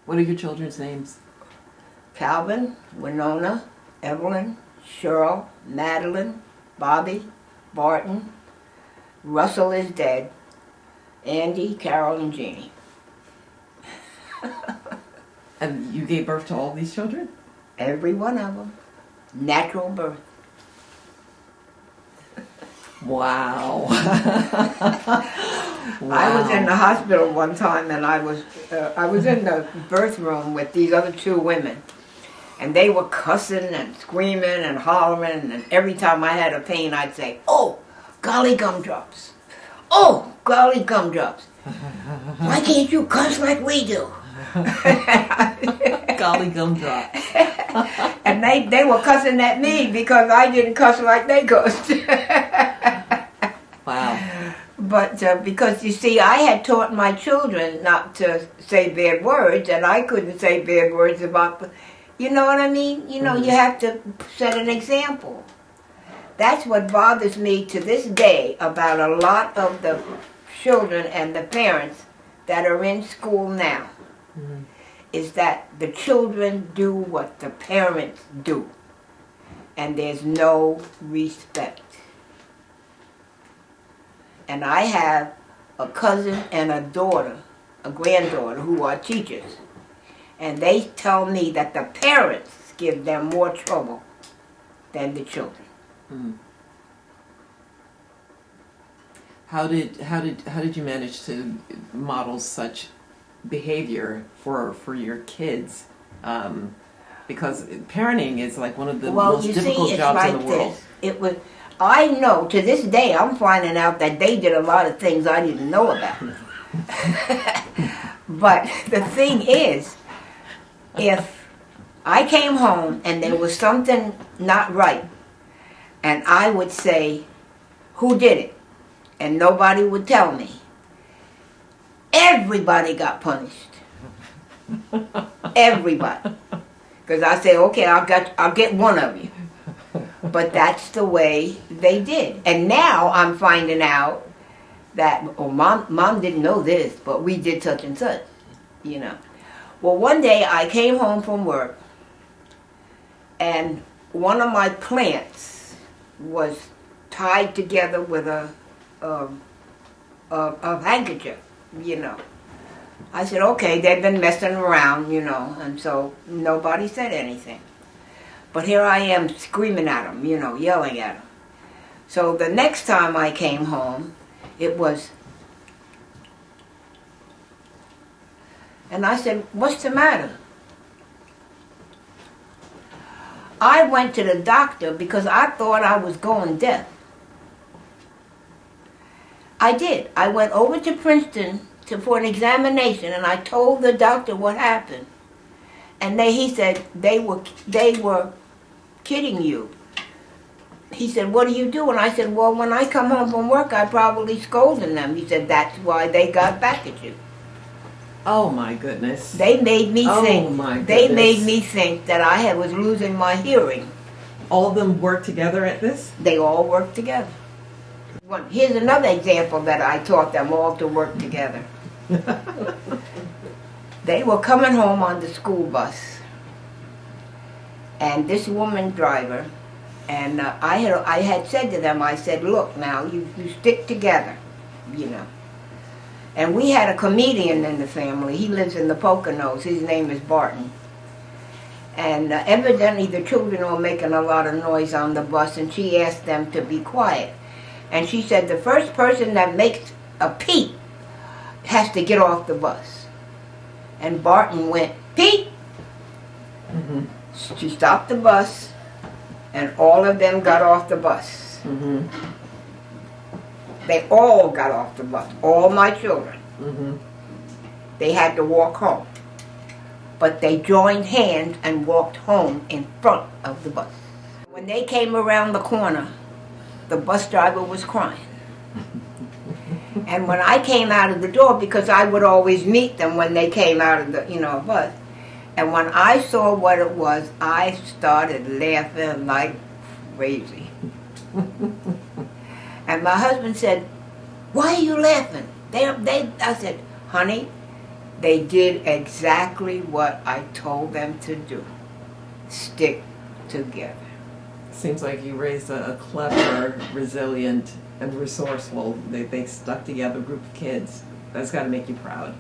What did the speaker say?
What are your children's names? Calvin, Winona, Evelyn, Cheryl, Madeline, Bobby, Barton, Russell is dead, Andy, Carol, and Jeannie. And you gave birth to all these children? Every one of them. Natural birth. Wow. Wow. I was in the hospital one time, and I was in the birth room with these other two women, and they were cussing and screaming and hollering, and every time I had a pain, I'd say, "Oh, golly gumdrops! Oh, golly gumdrops! Why can't you cuss like we do?" Golly gumdrop. And they were cussing at me because I didn't cuss like they cussed. Wow. But because, you see, I had taught my children not to say bad words, and I couldn't say bad words about, you know what I mean? You know, you have to set an example. That's what bothers me to this day about a lot of the children and the parents that are in school now, is that the children do what the parents do, and there's no respect. And I have a cousin and a daughter, a granddaughter, who are teachers. And they tell me that the parents give them more trouble than the children. How did you manage to model such behavior for your kids? Because parenting is like one of the most difficult jobs in the world. It was. I know, to this day, I'm finding out that they did a lot of things I didn't know about. But the thing is, if I came home and there was something not right, and I would say, "Who did it?" and nobody would tell me, everybody got punished. Everybody. Because I say, "Okay, I'll get one of you." But that's the way they did. And now I'm finding out that, oh, mom didn't know this, but we did such and such, you know. Well, one day I came home from work, and one of my plants was tied together with a handkerchief, you know. I said, okay, they've been messing around, you know, and so nobody said anything. But here I am screaming at them, you know, yelling at them. So the next time I came home, it was, and I said, "What's the matter?" I went to the doctor because I thought I was going deaf. I did. I went over to Princeton for an examination, and I told the doctor what happened. And he said, they were kidding you. He said, "What do you do?" And I said, "Well, when I come home from work, I probably scolded them." He said, "That's why they got back at you." Oh my goodness. They made me think. Oh my goodness. They made me think that I was losing my hearing. All of them work together at this? They all work together. Here's another example that I taught them all to work together. They were coming home on the school bus, and this woman driver, and I had said to them, I said, "Look now, you stick together, you know." And we had a comedian in the family. He lives in the Poconos. His name is Barton. And evidently the children were making a lot of noise on the bus, and she asked them to be quiet. And she said, "The first person that makes a peep has to get off the bus." And Barton went, "Peep!" She stopped the bus, and all of them got off the bus. They all got off the bus, all my children. They had to walk home. But they joined hands and walked home in front of the bus. When they came around the corner, the bus driver was crying. And when I came out of the door, because I would always meet them when they came out of the, bus, and when I saw what it was, I started laughing like crazy. And my husband said, "Why are you laughing?" I said, "Honey, They did exactly what I told them to do. Stick together. Seems like you raised a clever, resilient, and resourceful. They stuck together group of kids. That's got to make you proud.